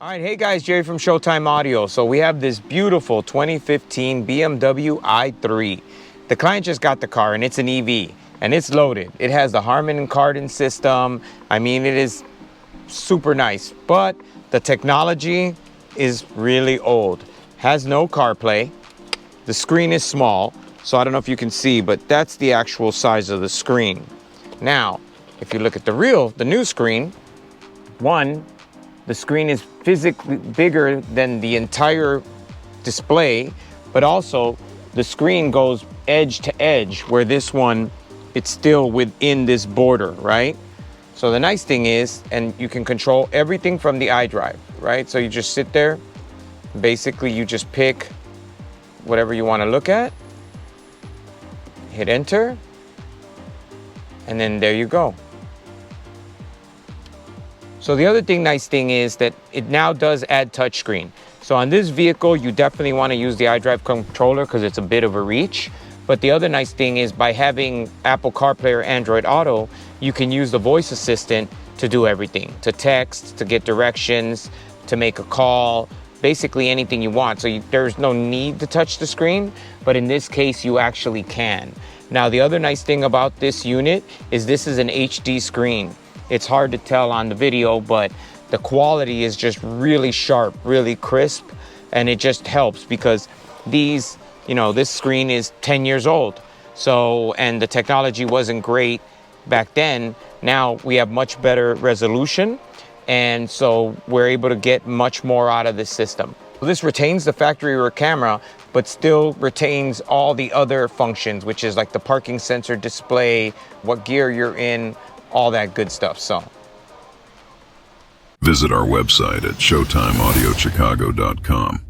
All right, hey guys, Jerry from Showtime Audio. So we have this beautiful 2015 BMW i3. The client just got the car and it's an EV and it's loaded. It has the Harman and Kardon system. I mean, it is super nice, but the technology is really old. Has no CarPlay. The screen is small, so I don't know if you can see, but that's the actual size of the screen. Now, if you look at the new screen, the screen is physically bigger than the entire display, but also the screen goes edge to edge, where this one, it's still within this border, right? So the nice thing is, and you can control everything from the iDrive, right? So you just sit there, basically you just pick whatever you want to look at, hit enter, and then there you go. So the other nice thing is that it now does add touchscreen. So on this vehicle, you definitely want to use the iDrive controller because it's a bit of a reach. But the other nice thing is by having Apple CarPlay or Android Auto, you can use the voice assistant to do everything, to text, to get directions, to make a call, basically anything you want. So there's no need to touch the screen, but in this case, you actually can. Now, the other nice thing about this unit is this is an HD screen. It's hard to tell on the video, but the quality is just really sharp, really crisp, and it just helps because this screen is 10 years old. So, and the technology wasn't great back then. Now we have much better resolution, and so we're able to get much more out of this system. This retains the factory rear camera, but still retains all the other functions, which is like the parking sensor display, what gear you're in, all that good stuff. So visit our website at showtimeaudiochicago.com.